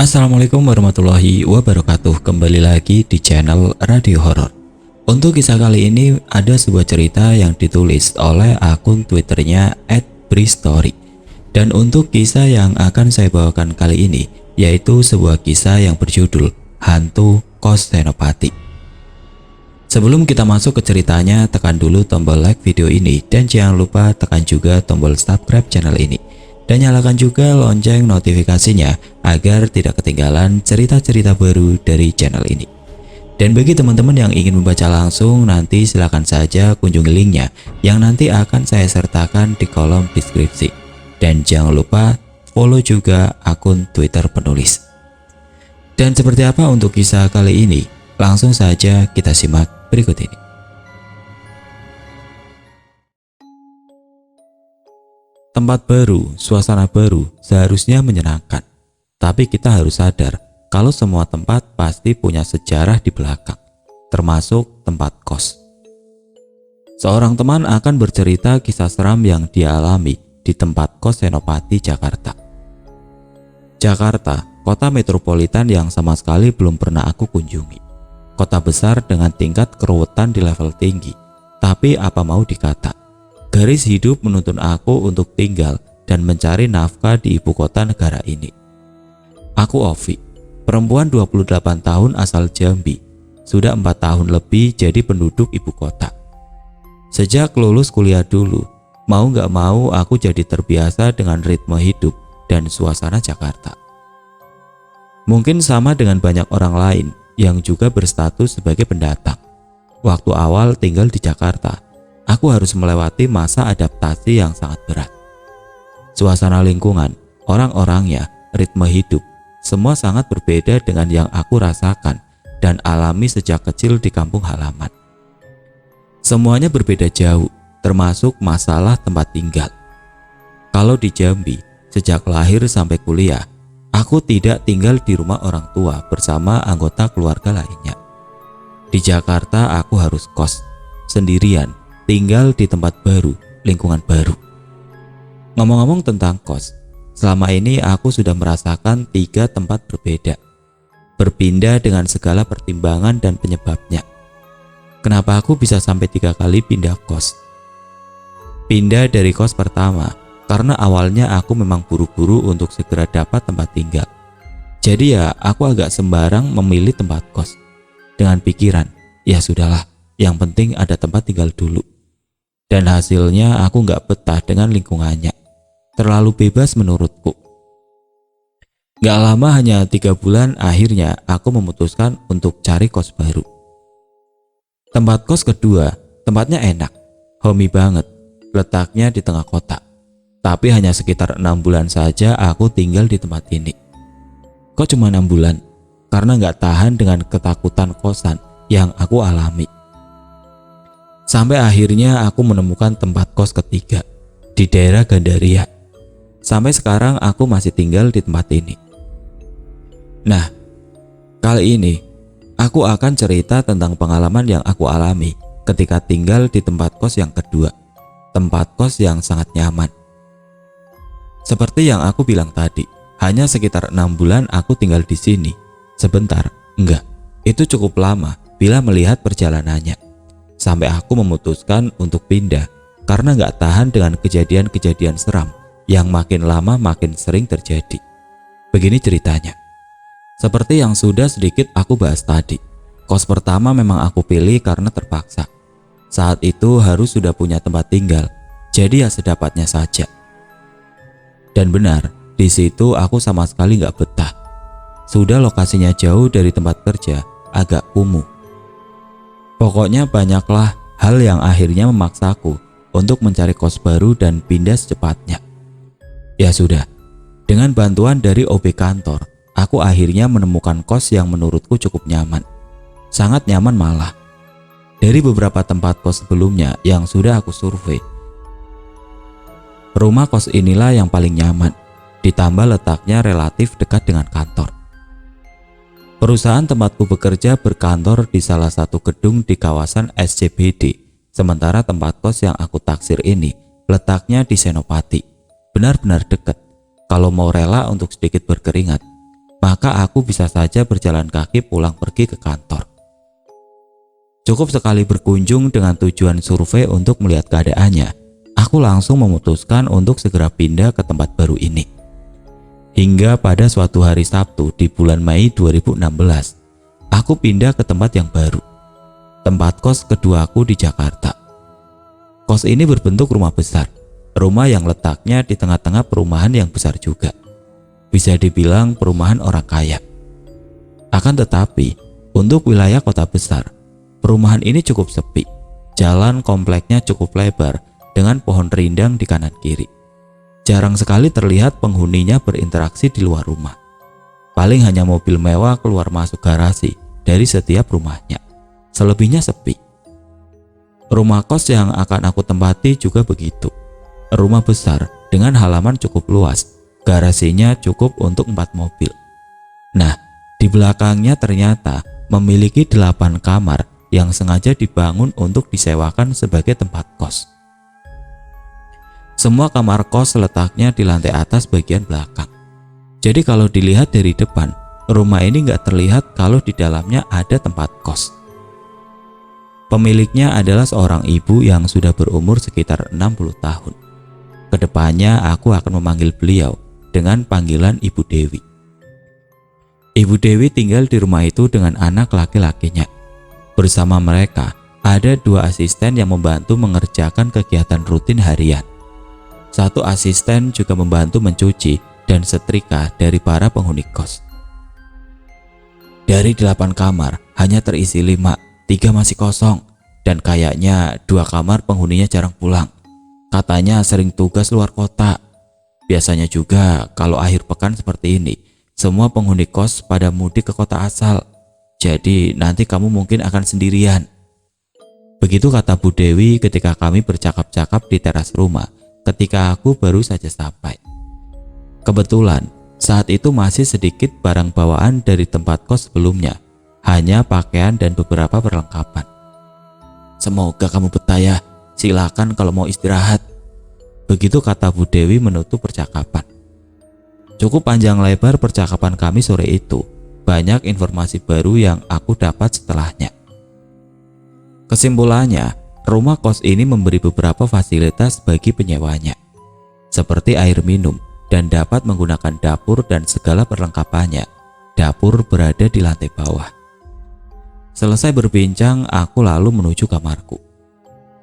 Assalamualaikum warahmatullahi wabarakatuh. Kembali lagi di channel Radio Horor. Untuk kisah kali ini ada sebuah cerita yang ditulis oleh akun Twitternya @bristory. Dan untuk kisah yang akan saya bawakan kali ini yaitu sebuah kisah yang berjudul Hantu Kos Senopati. Sebelum kita masuk ke ceritanya, tekan dulu tombol like video ini dan jangan lupa tekan juga tombol subscribe channel ini. Dan nyalakan juga lonceng notifikasinya agar tidak ketinggalan cerita-cerita baru dari channel ini. Dan bagi teman-teman yang ingin membaca langsung, nanti silakan saja kunjungi linknya yang nanti akan saya sertakan di kolom deskripsi. Dan jangan lupa follow juga akun Twitter penulis. Dan seperti apa untuk kisah kali ini? Langsung saja kita simak berikut ini. Tempat baru, suasana baru seharusnya menyenangkan. Tapi kita harus sadar kalau semua tempat pasti punya sejarah di belakang, termasuk tempat kos. Seorang teman akan bercerita kisah seram yang dia alami di tempat kos Senopati, Jakarta. Jakarta, kota metropolitan yang sama sekali belum pernah aku kunjungi. Kota besar dengan tingkat keruwetan di level tinggi, tapi apa mau dikata, garis hidup menuntun aku untuk tinggal dan mencari nafkah di ibu kota negara ini. Aku Ovi, perempuan 28 tahun asal Jambi, sudah 4 tahun lebih jadi penduduk ibu kota. Sejak lulus kuliah dulu, mau gak mau aku jadi terbiasa dengan ritme hidup dan suasana Jakarta. Mungkin sama dengan banyak orang lain yang juga berstatus sebagai pendatang. Waktu awal tinggal di Jakarta, aku harus melewati masa adaptasi yang sangat berat. Suasana lingkungan, orang-orangnya, ritme hidup, semua sangat berbeda dengan yang aku rasakan dan alami sejak kecil di kampung halaman. Semuanya berbeda jauh, termasuk masalah tempat tinggal. Kalau di Jambi, sejak lahir sampai kuliah, aku tidak tinggal di rumah orang tua bersama anggota keluarga lainnya. Di Jakarta aku harus kos, sendirian, tinggal di tempat baru, lingkungan baru. Ngomong-ngomong tentang kos, selama ini aku sudah merasakan 3 tempat berbeda, berpindah dengan segala pertimbangan dan penyebabnya. Kenapa aku bisa sampai 3 kali pindah kos? Pindah dari kos pertama, karena awalnya aku memang buru-buru untuk segera dapat tempat tinggal. Jadi ya aku agak sembarang memilih tempat kos, dengan pikiran, ya sudahlah, yang penting ada tempat tinggal dulu. Dan hasilnya aku gak betah dengan lingkungannya, terlalu bebas menurutku. Gak lama, hanya 3 bulan, akhirnya aku memutuskan untuk cari kos baru. Tempat kos kedua, tempatnya enak, homey banget, letaknya di tengah kota. Tapi hanya sekitar 6 bulan saja aku tinggal di tempat ini. Kok cuma 6 bulan? Karena gak tahan dengan ketakutan kosan yang aku alami. Sampai akhirnya aku menemukan tempat kos ketiga di daerah Gandaria. Sampai sekarang aku masih tinggal di tempat ini. Nah, kali ini aku akan cerita tentang pengalaman yang aku alami ketika tinggal di tempat kos yang kedua. Tempat kos yang sangat nyaman. Seperti yang aku bilang tadi, hanya sekitar 6 bulan aku tinggal di sini. Sebentar, enggak, itu cukup lama bila melihat perjalanannya. Sampai aku memutuskan untuk pindah karena gak tahan dengan kejadian-kejadian seram yang makin lama makin sering terjadi. Begini ceritanya. Seperti yang sudah sedikit aku bahas tadi, kos pertama memang aku pilih karena terpaksa. Saat itu harus sudah punya tempat tinggal, jadi ya sedapatnya saja. Dan benar, di situ aku sama sekali gak betah. Sudah lokasinya jauh dari tempat kerja, agak kumuh. Pokoknya banyaklah hal yang akhirnya memaksaku untuk mencari kos baru dan pindah secepatnya. Ya sudah, dengan bantuan dari OB kantor, aku akhirnya menemukan kos yang menurutku cukup nyaman. Sangat nyaman malah. Dari beberapa tempat kos sebelumnya yang sudah aku survei, rumah kos inilah yang paling nyaman, ditambah letaknya relatif dekat dengan kantor. Perusahaan tempatku bekerja berkantor di salah satu gedung di kawasan SCBD, sementara tempat kos yang aku taksir ini letaknya di Senopati. Benar-benar dekat, kalau mau rela untuk sedikit berkeringat. maka aku bisa saja berjalan kaki pulang pergi ke kantor. Cukup sekali berkunjung dengan tujuan survei untuk melihat keadaannya, aku langsung memutuskan untuk segera pindah ke tempat baru ini. Hingga pada suatu hari Sabtu di bulan Mei 2016, aku pindah ke tempat yang baru. Tempat kos keduaku di Jakarta. Kos ini berbentuk rumah besar, rumah yang letaknya di tengah-tengah perumahan yang besar juga. Bisa dibilang perumahan orang kaya. Akan tetapi, untuk wilayah kota besar, perumahan ini cukup sepi. Jalan kompleknya cukup lebar dengan pohon rindang di kanan kiri. Jarang sekali terlihat penghuninya berinteraksi di luar rumah. Paling hanya mobil mewah keluar masuk garasi dari setiap rumahnya. Selebihnya sepi. Rumah kos yang akan aku tempati juga begitu. Rumah besar dengan halaman cukup luas. Garasinya cukup untuk 4 mobil. Nah, di belakangnya ternyata memiliki 8 kamar yang sengaja dibangun untuk disewakan sebagai tempat kos. Semua kamar kos letaknya di lantai atas bagian belakang. Jadi kalau dilihat dari depan, rumah ini nggak terlihat kalau di dalamnya ada tempat kos. Pemiliknya adalah seorang ibu yang sudah berumur sekitar 60 tahun. Kedepannya aku akan memanggil beliau dengan panggilan Ibu Dewi. Ibu Dewi tinggal di rumah itu dengan anak laki-lakinya. Bersama mereka ada 2 asisten yang membantu mengerjakan kegiatan rutin harian. 1 asisten juga membantu mencuci dan setrika dari para penghuni kos. Dari 8 kamar hanya terisi 5, 3 masih kosong, dan kayaknya 2 kamar penghuninya jarang pulang. Katanya sering tugas luar kota. Biasanya juga kalau akhir pekan seperti ini, semua penghuni kos pada mudik ke kota asal. Jadi nanti kamu mungkin akan sendirian. Begitu kata Bu Dewi ketika kami bercakap-cakap di teras rumah ketika aku baru saja sampai. Kebetulan saat itu masih sedikit barang bawaan dari tempat kos sebelumnya, hanya pakaian dan beberapa perlengkapan. Semoga kamu betah ya, silakan kalau mau istirahat. Begitu kata Bu Dewi menutup percakapan. Cukup panjang lebar percakapan kami sore itu, banyak informasi baru yang aku dapat setelahnya. Kesimpulannya, rumah kos ini memberi beberapa fasilitas bagi penyewanya, seperti air minum dan dapat menggunakan dapur dan segala perlengkapannya. Dapur berada di lantai bawah. Selesai berbincang, aku lalu menuju kamarku.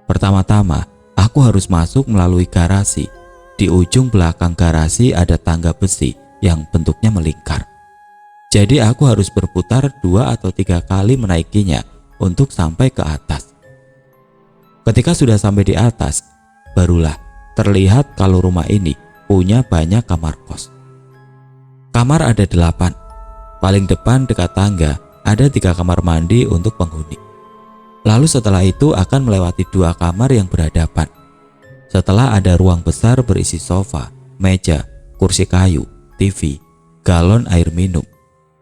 Pertama-tama, aku harus masuk melalui garasi. Di ujung belakang garasi ada tangga besi yang bentuknya melingkar. Jadi aku harus berputar 2 atau 3 kali menaikinya untuk sampai ke atas. Ketika sudah sampai di atas, barulah terlihat kalau rumah ini punya banyak kamar kos. Kamar ada 8. Paling depan dekat tangga ada 3 kamar mandi untuk penghuni. Lalu setelah itu akan melewati 2 kamar yang berhadapan. Setelah ada ruang besar berisi sofa, meja, kursi kayu, TV, galon air minum.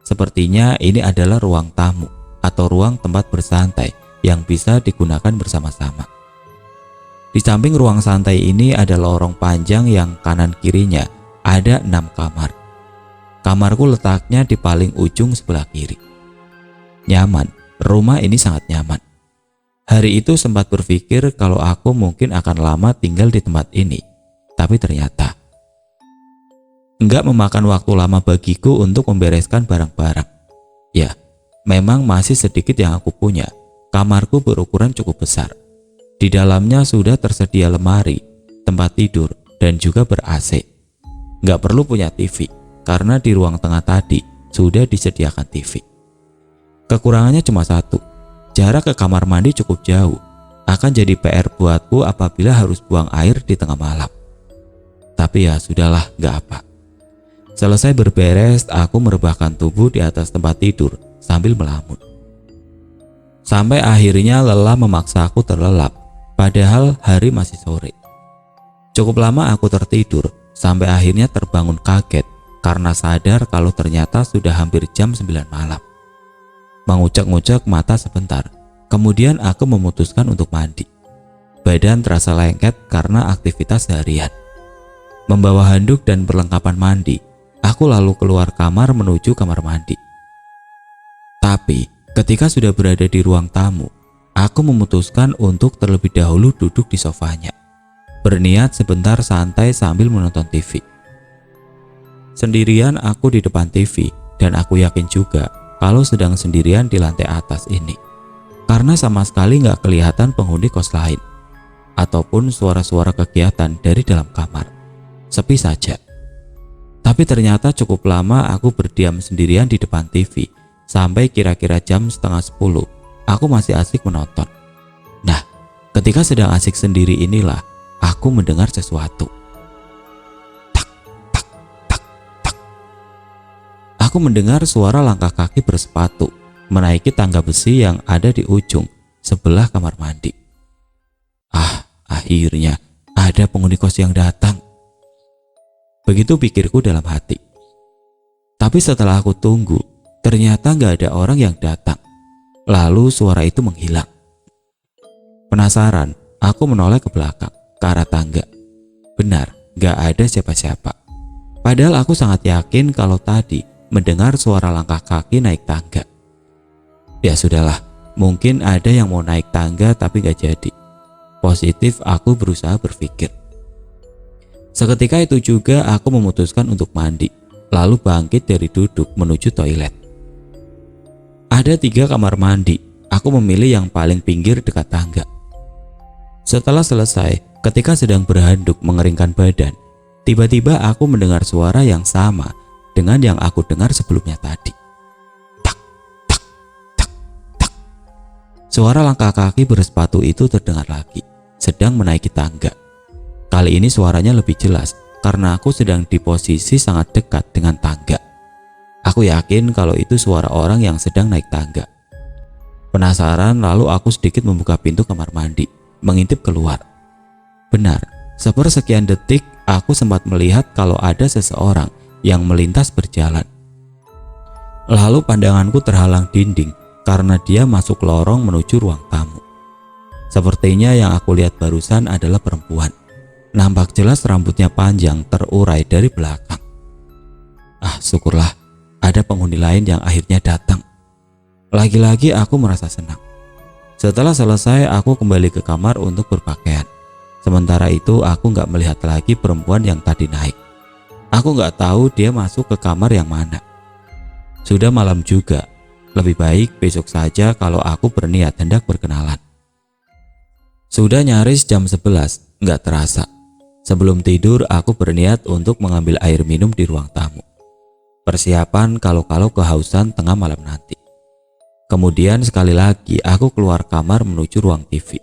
Sepertinya ini adalah ruang tamu atau ruang tempat bersantai yang bisa digunakan bersama-sama. Di samping ruang santai ini ada lorong panjang yang kanan kirinya ada 6 kamar. Kamarku letaknya di paling ujung sebelah kiri. Nyaman, rumah ini sangat nyaman. Hari itu sempat berpikir kalau aku mungkin akan lama tinggal di tempat ini, tapi ternyata enggak memakan waktu lama bagiku untuk membereskan barang-barang. Ya, memang masih sedikit yang aku punya. Kamarku berukuran cukup besar. Di dalamnya sudah tersedia lemari, tempat tidur, dan juga ber-AC. Nggak perlu punya TV, karena di ruang tengah tadi sudah disediakan TV. Kekurangannya cuma 1, jarak ke kamar mandi cukup jauh. Akan jadi PR buatku apabila harus buang air di tengah malam. Tapi ya sudahlah, nggak apa. Selesai berberes, aku merebahkan tubuh di atas tempat tidur sambil melamun. Sampai akhirnya lelah memaksa aku terlelap. Padahal hari masih sore. Cukup lama aku tertidur sampai akhirnya terbangun kaget karena sadar kalau ternyata sudah hampir jam 9 malam. Mengucek-ngucek mata sebentar, kemudian aku memutuskan untuk mandi. Badan terasa lengket karena aktivitas harian. Membawa handuk dan perlengkapan mandi, Aku lalu keluar kamar menuju kamar mandi. Tapi ketika sudah berada di ruang tamu, aku memutuskan untuk terlebih dahulu duduk di sofanya, berniat sebentar santai sambil menonton TV. Sendirian aku di depan TV, dan aku yakin juga kalau sedang sendirian di lantai atas ini, karena sama sekali nggak kelihatan penghuni kos lain ataupun suara-suara kegiatan dari dalam kamar. Sepi saja. Tapi ternyata cukup lama aku berdiam sendirian di depan TV, sampai kira-kira jam setengah 10 aku masih asik menonton. Nah, ketika sedang asik sendiri inilah aku mendengar sesuatu. Tak, tak, tak, tak. Aku mendengar suara langkah kaki bersepatu menaiki tangga besi yang ada di ujung sebelah kamar mandi. Akhirnya ada penghuni kos yang datang. Begitu pikirku dalam hati. Tapi setelah aku tunggu, ternyata nggak ada orang yang datang. Lalu suara itu menghilang. Penasaran, aku menoleh ke belakang, ke arah tangga. Benar, nggak ada siapa-siapa. Padahal aku sangat yakin kalau tadi mendengar suara langkah kaki naik tangga. Ya sudahlah, mungkin ada yang mau naik tangga tapi nggak jadi. Positif aku berusaha berpikir. Seketika itu juga aku memutuskan untuk mandi, lalu bangkit dari duduk menuju toilet. Ada 3 kamar mandi, aku memilih yang paling pinggir dekat tangga. Setelah selesai, ketika sedang berhanduk mengeringkan badan, tiba-tiba aku mendengar suara yang sama dengan yang aku dengar sebelumnya tadi. Tak, tak, tak, tak. Suara langkah kaki bersepatu itu terdengar lagi, sedang menaiki tangga. Kali ini suaranya lebih jelas karena aku sedang di posisi sangat dekat dengan tangga. Aku yakin kalau itu suara orang yang sedang naik tangga. Penasaran, lalu aku sedikit membuka pintu kamar mandi, mengintip keluar. Benar, sepersekian detik aku sempat melihat kalau ada seseorang yang melintas berjalan. Lalu pandanganku terhalang dinding karena dia masuk lorong menuju ruang tamu. Sepertinya yang aku lihat barusan adalah perempuan. Nampak jelas rambutnya panjang terurai dari belakang. Syukurlah ada penghuni lain yang akhirnya datang. Lagi-lagi aku merasa senang. Setelah selesai aku kembali ke kamar untuk berpakaian. Sementara itu aku nggak melihat lagi perempuan yang tadi naik. Aku nggak tahu dia masuk ke kamar yang mana. Sudah malam juga. Lebih baik besok saja kalau aku berniat hendak berkenalan. Sudah nyaris jam 11, nggak terasa. Sebelum tidur aku berniat untuk mengambil air minum di ruang tamu. Persiapan kalau-kalau kehausan tengah malam nanti. Kemudian sekali lagi aku keluar kamar menuju ruang TV.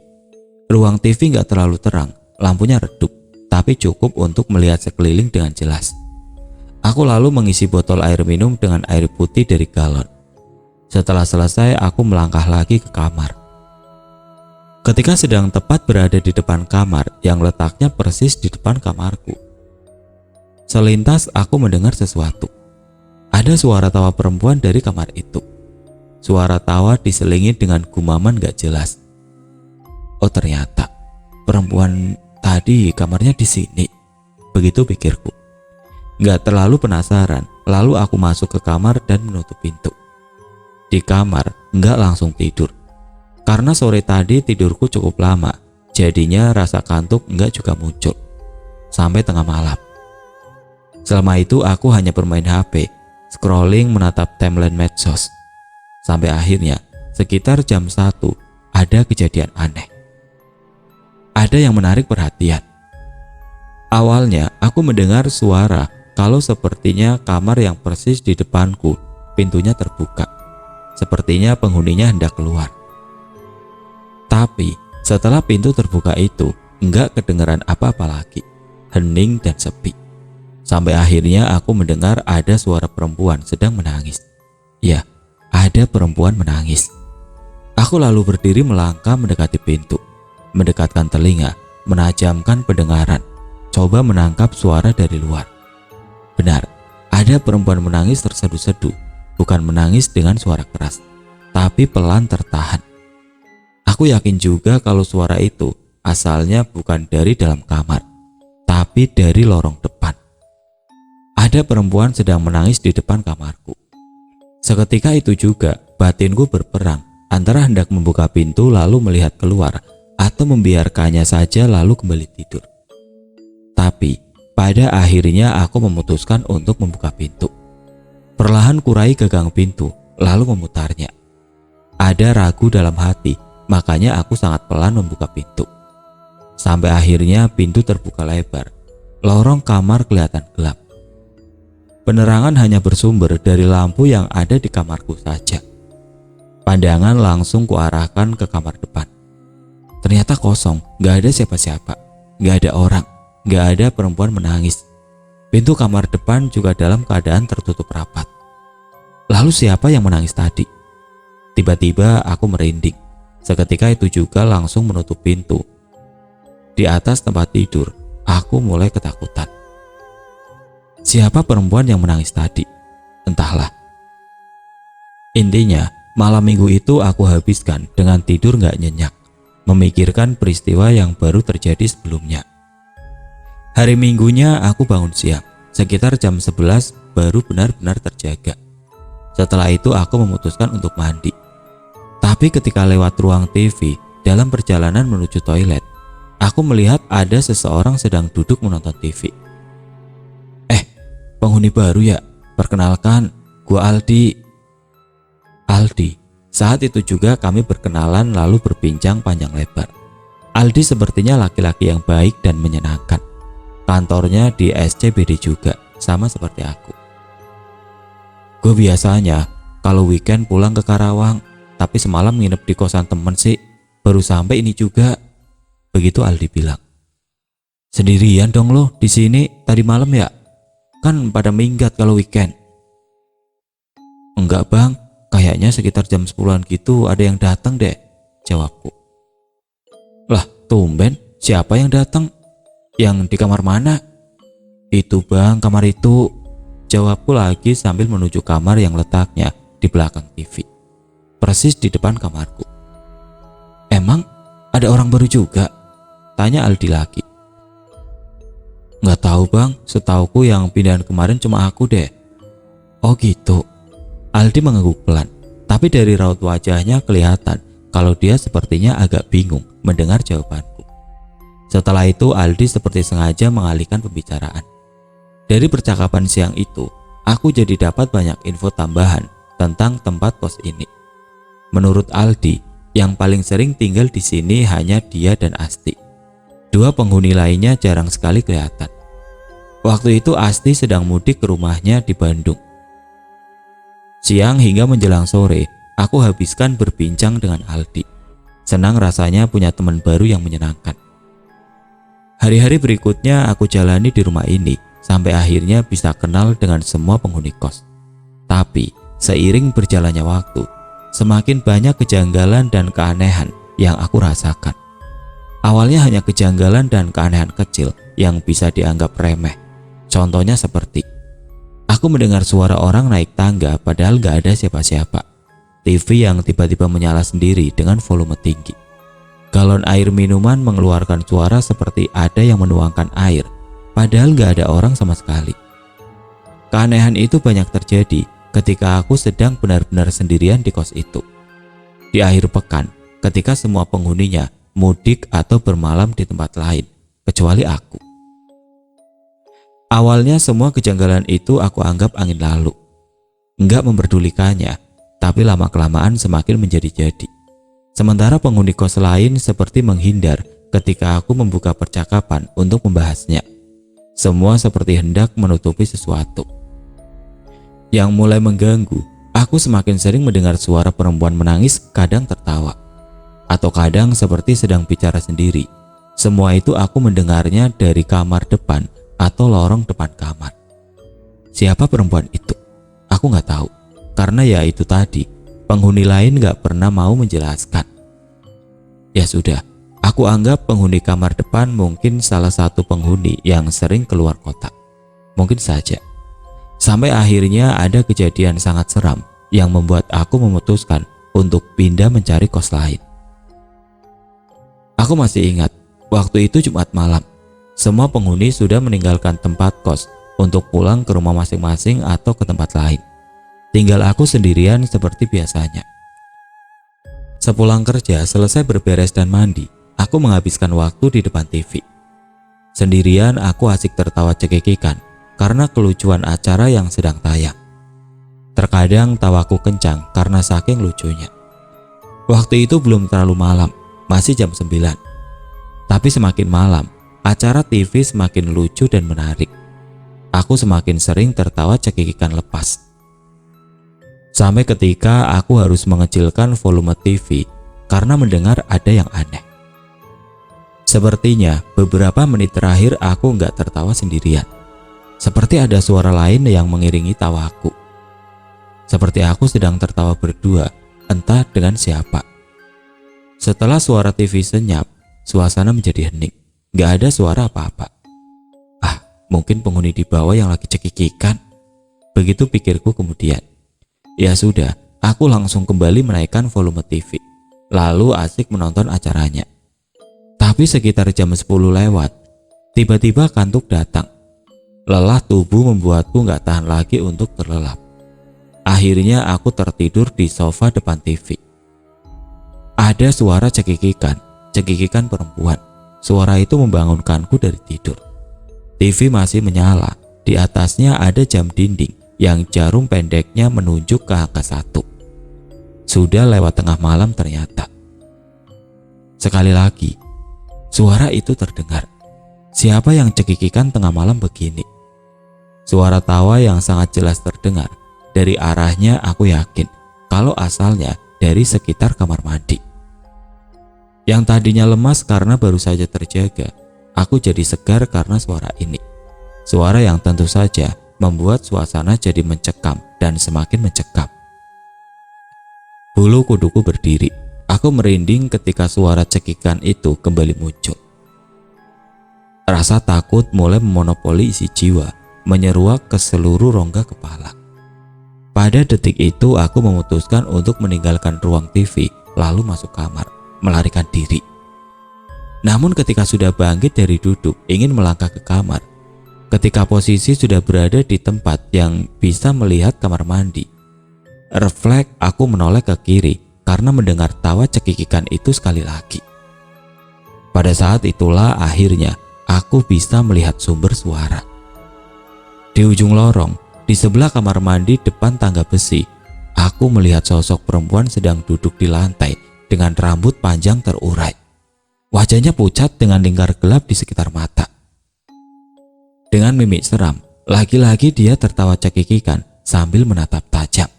Ruang TV nggak terlalu terang, lampunya redup, tapi cukup untuk melihat sekeliling dengan jelas. Aku lalu mengisi botol air minum dengan air putih dari galon. Setelah selesai aku melangkah lagi ke kamar. Ketika sedang tepat berada di depan kamar yang letaknya persis di depan kamarku, selintas aku mendengar sesuatu. Ada suara tawa perempuan dari kamar itu. Suara tawa diselingi dengan gumaman gak jelas. Oh ternyata perempuan tadi kamarnya di sini. Begitu pikirku. Gak terlalu penasaran, lalu aku masuk ke kamar dan menutup pintu. Di kamar gak langsung tidur. Karena sore tadi tidurku cukup lama, jadinya rasa kantuk enggak juga muncul sampai tengah malam. Selama itu aku hanya bermain HP, scrolling menatap timeline medsos. Sampai akhirnya sekitar jam 1 ada kejadian aneh. Ada yang menarik perhatian. Awalnya aku mendengar suara kalau sepertinya kamar yang persis di depanku pintunya terbuka. Sepertinya penghuninya hendak keluar. Tapi setelah pintu terbuka itu enggak kedengaran apa-apa lagi, hening dan sepi. Sampai akhirnya aku mendengar ada suara perempuan sedang menangis. Ya, ada perempuan menangis. Aku lalu berdiri melangkah mendekati pintu, mendekatkan telinga, menajamkan pendengaran, coba menangkap suara dari luar. Benar, ada perempuan menangis terseduh-seduh, bukan menangis dengan suara keras, tapi pelan tertahan. Aku yakin juga kalau suara itu asalnya bukan dari dalam kamar, tapi dari lorong depan. ada perempuan sedang menangis di depan kamarku. Seketika itu juga batinku berperang antara hendak membuka pintu lalu melihat keluar atau membiarkannya saja lalu kembali tidur. Tapi pada akhirnya aku memutuskan untuk membuka pintu. Perlahan kurai gagang pintu lalu memutarnya. Ada ragu dalam hati, makanya aku sangat pelan membuka pintu. Sampai akhirnya pintu terbuka lebar. Lorong kamar kelihatan gelap. Penerangan hanya bersumber dari lampu yang ada di kamarku saja. Pandangan langsung kuarahkan ke kamar depan. Ternyata kosong, gak ada siapa-siapa, gak ada orang, gak ada perempuan menangis. Pintu kamar depan juga dalam keadaan tertutup rapat. Lalu siapa yang menangis tadi? Tiba-tiba aku merinding. Seketika itu juga langsung menutup pintu. Di atas tempat tidur, aku mulai ketakutan. Siapa perempuan yang menangis tadi? Entahlah. Intinya, malam minggu itu aku habiskan dengan tidur gak nyenyak, memikirkan peristiwa yang baru terjadi sebelumnya. Hari minggunya aku bangun siang, sekitar jam 11 baru benar-benar terjaga. Setelah itu aku memutuskan untuk mandi. Tapi ketika lewat ruang TV, dalam perjalanan menuju toilet, aku melihat ada seseorang sedang duduk menonton TV. Penghuni baru ya? Perkenalkan, gua Aldi. Aldi. Saat itu juga kami berkenalan lalu berbincang panjang lebar. Aldi sepertinya laki-laki yang baik dan menyenangkan. Kantornya di SCBD juga, sama seperti aku. Gue biasanya kalau weekend pulang ke Karawang, tapi semalam nginep di kosan temen sih, baru sampai ini juga. Begitu Aldi bilang. Sendirian dong lo di sini tadi malam ya? Kan pada minggat kalau weekend. Enggak bang, kayaknya sekitar jam 10-an gitu ada yang datang deh, jawabku. Lah tumben, siapa yang datang? Yang di kamar mana? Itu bang, kamar itu, jawabku lagi sambil menuju kamar yang letaknya di belakang TV, persis di depan kamarku. Emang ada orang baru juga? Tanya Aldi lagi. Nggak tahu bang, setauku yang pindahan kemarin cuma aku deh. Oh gitu. Aldi mengangguk pelan, tapi dari raut wajahnya kelihatan kalau dia sepertinya agak bingung mendengar jawabanku. Setelah itu Aldi seperti sengaja mengalihkan pembicaraan. Dari percakapan siang itu, aku jadi dapat banyak info tambahan tentang tempat kos ini. Menurut Aldi, yang paling sering tinggal di sini hanya dia dan Asti. Dua penghuni lainnya jarang sekali kelihatan. Waktu itu Asti sedang mudik ke rumahnya di Bandung. Siang hingga menjelang sore, aku habiskan berbincang dengan Aldi. Senang rasanya punya teman baru yang menyenangkan. Hari-hari berikutnya aku jalani di rumah ini sampai akhirnya bisa kenal dengan semua penghuni kos. Tapi seiring berjalannya waktu, semakin banyak kejanggalan dan keanehan yang aku rasakan. Awalnya hanya kejanggalan dan keanehan kecil yang bisa dianggap remeh. Contohnya seperti aku mendengar suara orang naik tangga padahal gak ada siapa-siapa. TV yang tiba-tiba menyala sendiri dengan volume tinggi. Galon air minuman mengeluarkan suara seperti ada yang menuangkan air padahal gak ada orang sama sekali. Keanehan itu banyak terjadi ketika aku sedang benar-benar sendirian di kos itu. Di akhir pekan, ketika semua penghuninya mudik atau bermalam di tempat lain, kecuali aku. Awalnya semua kejanggalan itu aku anggap angin lalu. Enggak memperdulikannya, tapi lama-kelamaan semakin menjadi-jadi. Sementara penghuni kos lain seperti menghindar ketika aku membuka percakapan untuk membahasnya. Semua seperti hendak menutupi sesuatu. Yang mulai mengganggu, aku semakin sering mendengar suara perempuan menangis, kadang tertawa, atau kadang seperti sedang bicara sendiri. Semua itu aku mendengarnya dari kamar depan atau lorong depan kamar. Siapa perempuan itu? Aku nggak tahu, karena ya itu tadi, penghuni lain nggak pernah mau menjelaskan. Ya sudah, aku anggap penghuni kamar depan mungkin salah satu penghuni yang sering keluar kota. Mungkin saja. Sampai akhirnya ada kejadian sangat seram yang membuat aku memutuskan untuk pindah mencari kos lain. Aku masih ingat, waktu itu Jumat malam. Semua penghuni sudah meninggalkan tempat kos untuk pulang ke rumah masing-masing atau ke tempat lain. Tinggal aku sendirian seperti biasanya. Sepulang kerja, selesai berberes dan mandi, aku menghabiskan waktu di depan TV. Sendirian aku asik tertawa cekikikan karena kelucuan acara yang sedang tayang. Terkadang tawaku kencang karena saking lucunya. Waktu itu belum terlalu malam, masih jam 9. Tapi semakin malam, acara TV semakin lucu dan menarik. Aku semakin sering tertawa cekikikan lepas. Sampai ketika aku harus mengecilkan volume TV karena mendengar ada yang aneh. Sepertinya beberapa menit terakhir aku nggak tertawa sendirian. Seperti ada suara lain yang mengiringi tawaku. Seperti aku sedang tertawa berdua, entah dengan siapa. Setelah suara TV senyap, suasana menjadi hening. Nggak ada suara apa-apa. Mungkin penghuni di bawah yang lagi cekikikan. Begitu pikirku kemudian. Ya sudah, aku langsung kembali menaikkan volume TV. Lalu asik menonton acaranya. Tapi sekitar jam 10 lewat, tiba-tiba kantuk datang. Lelah tubuh membuatku gak tahan lagi untuk terlelap. Akhirnya aku tertidur di sofa depan TV. Ada suara cekikikan perempuan. Suara itu membangunkanku dari tidur. TV masih menyala, di atasnya ada jam dinding yang jarum pendeknya menunjuk ke angka 1. Sudah lewat tengah malam ternyata. Sekali lagi, suara itu terdengar. Siapa yang cekikikan tengah malam begini? Suara tawa yang sangat jelas terdengar. Dari arahnya aku yakin kalau asalnya dari sekitar kamar mandi. Yang tadinya lemas karena baru saja terjaga, aku jadi segar karena suara ini. Suara yang tentu saja membuat suasana jadi mencekam dan semakin mencekam. Bulu kuduku berdiri. Aku merinding ketika suara cekikan itu kembali muncul. Rasa takut mulai memonopoli isi jiwa, menyeruak ke seluruh rongga kepala. Pada detik itu aku memutuskan untuk meninggalkan ruang TV lalu masuk kamar, melarikan diri. Namun ketika sudah bangkit dari duduk ingin melangkah ke kamar, ketika posisi sudah berada di tempat yang bisa melihat kamar mandi, refleks aku menoleh ke kiri karena mendengar tawa cekikikan itu sekali lagi. Pada saat itulah akhirnya aku bisa melihat sumber suara. Di ujung lorong, di sebelah kamar mandi depan tangga besi, aku melihat sosok perempuan sedang duduk di lantai dengan rambut panjang terurai. Wajahnya pucat dengan lingkar gelap di sekitar mata. Dengan mimik seram, lagi-lagi dia tertawa cekikikan sambil menatap tajam.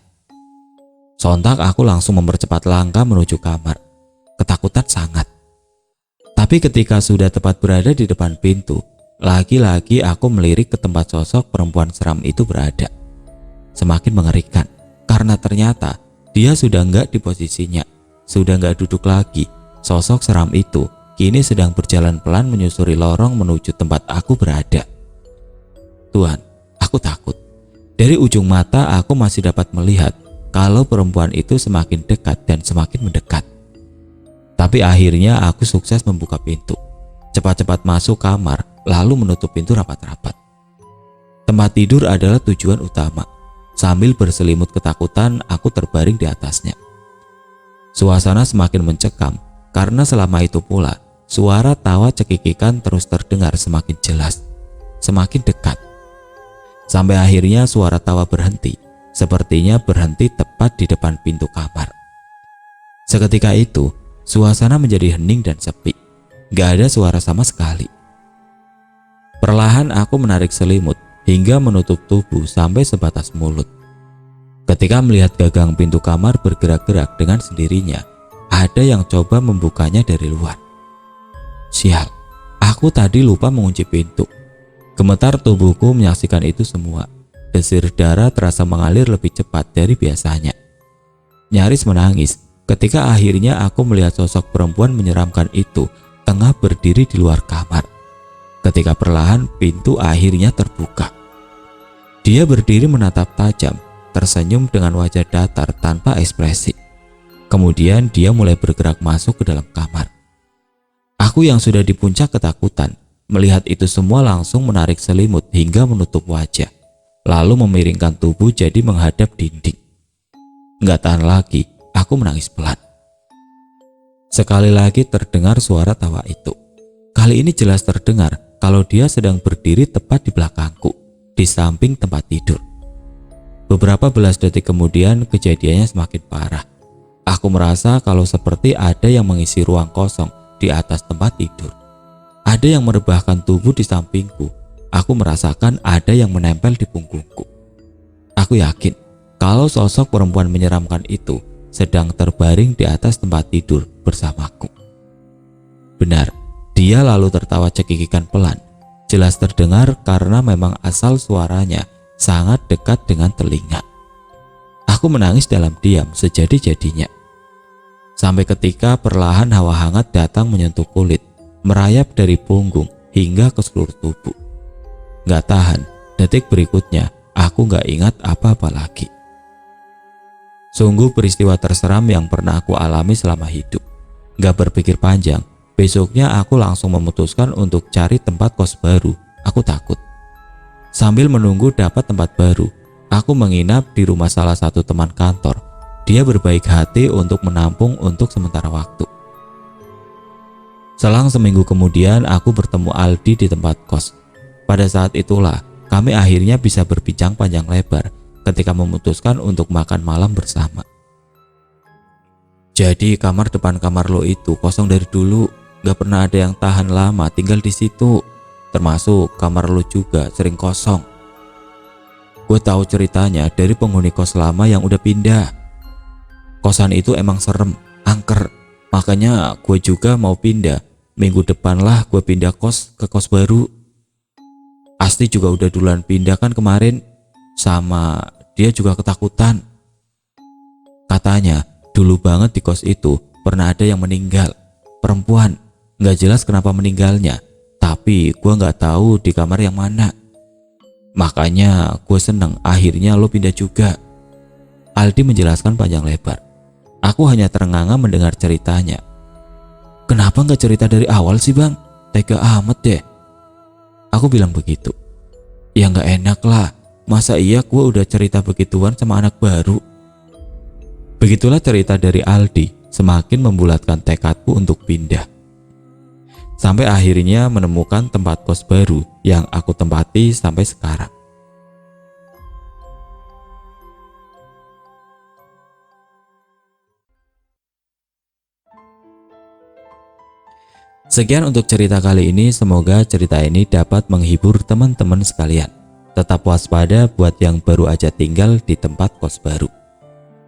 Sontak aku langsung mempercepat langkah menuju kamar. Ketakutan sangat. Tapi ketika sudah tepat berada di depan pintu, lagi-lagi aku melirik ke tempat sosok perempuan seram itu berada. Semakin mengerikan, karena ternyata dia sudah enggak di posisinya, sudah enggak duduk lagi. Sosok seram itu kini sedang berjalan pelan menyusuri lorong menuju tempat aku berada. Tuhan, aku takut. Dari ujung mata aku masih dapat melihat kalau perempuan itu semakin dekat dan semakin mendekat. Tapi akhirnya aku sukses membuka pintu. Cepat-cepat masuk kamar, lalu menutup pintu rapat-rapat. Tempat tidur adalah tujuan utama. Sambil berselimut ketakutan, aku terbaring di atasnya. Suasana semakin mencekam, karena selama itu pula, suara tawa cekikikan terus terdengar semakin jelas, semakin dekat. Sampai akhirnya suara tawa berhenti, sepertinya berhenti tepat di depan pintu kamar. Seketika itu, suasana menjadi hening dan sepi. Gak ada suara sama sekali. Perlahan aku menarik selimut hingga menutup tubuh sampai sebatas mulut. Ketika melihat gagang pintu kamar bergerak-gerak dengan sendirinya, ada yang coba membukanya dari luar. Sial, aku tadi lupa mengunci pintu. Gemetar tubuhku menyaksikan itu semua. Desir darah terasa mengalir lebih cepat dari biasanya. Nyaris menangis ketika akhirnya aku melihat sosok perempuan menyeramkan itu tengah berdiri di luar kamar. Ketika perlahan pintu akhirnya terbuka. Dia berdiri menatap tajam, tersenyum dengan wajah datar tanpa ekspresi. Kemudian dia mulai bergerak masuk ke dalam kamar. Aku yang sudah di puncak ketakutan Melihat itu semua langsung menarik selimut hingga menutup wajah, lalu memiringkan tubuh jadi menghadap dinding. Nggak tahan lagi, aku menangis pelan. Sekali lagi terdengar suara tawa itu. Kali ini jelas terdengar kalau dia sedang berdiri tepat di belakangku, di samping tempat tidur. Beberapa belas detik kemudian kejadiannya semakin parah. Aku merasa kalau seperti ada yang mengisi ruang kosong di atas tempat tidur. Ada yang merebahkan tubuh di sampingku. Aku merasakan ada yang menempel di punggungku. Aku yakin kalau sosok perempuan menyeramkan itu sedang terbaring di atas tempat tidur bersamaku. Benar, dia lalu tertawa cekikikan pelan. Jelas terdengar karena memang asal suaranya sangat dekat dengan telinga. Aku menangis dalam diam sejadi-jadinya. Sampai ketika perlahan hawa hangat datang menyentuh kulit, merayap dari punggung hingga ke seluruh tubuh. Gak tahan, detik berikutnya aku gak ingat apa-apa lagi. Sungguh peristiwa terseram yang pernah aku alami selama hidup. Gak berpikir panjang, besoknya aku langsung memutuskan untuk cari tempat kos baru. Aku takut. Sambil menunggu dapat tempat baru, aku menginap di rumah salah satu teman kantor. Dia berbaik hati untuk menampung untuk sementara waktu. Selang seminggu kemudian aku bertemu Aldi di tempat kos. Pada saat itulah kami akhirnya bisa berbincang panjang lebar ketika memutuskan untuk makan malam bersama. Jadi kamar depan kamar lo itu kosong dari dulu, gak pernah ada yang tahan lama tinggal di situ. Termasuk kamar lo juga sering kosong. Gue tahu ceritanya dari penghuni kos lama yang udah pindah. Kosan itu emang serem, angker. Makanya gue juga mau pindah. Minggu depan lah gue pindah kos ke kos baru. Asti juga udah duluan pindah kan kemarin. Sama dia juga ketakutan. Katanya dulu banget di kos itu pernah ada yang meninggal. Perempuan, gak jelas kenapa meninggalnya. Tapi gue gak tahu di kamar yang mana. Makanya gue seneng akhirnya lo pindah juga. Aldi menjelaskan panjang lebar. Aku hanya terengah-engah mendengar ceritanya. Kenapa gak cerita dari awal sih bang? Tega amat deh. Aku bilang begitu. Ya gak enak lah. Masa iya gue udah cerita begituan sama anak baru? Begitulah cerita dari Aldi semakin membulatkan tekadku untuk pindah. Sampai akhirnya menemukan tempat kos baru yang aku tempati sampai sekarang. Sekian untuk cerita kali ini, semoga cerita ini dapat menghibur teman-teman sekalian. Tetap waspada buat yang baru aja tinggal di tempat kos baru.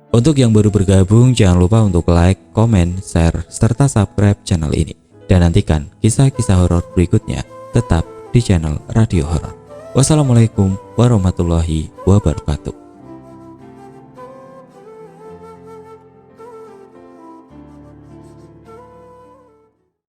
Untuk yang baru bergabung, jangan lupa untuk like, komen, share, serta subscribe channel ini. Dan nantikan kisah-kisah horor berikutnya tetap di channel Radio Horor. Wassalamualaikum warahmatullahi wabarakatuh.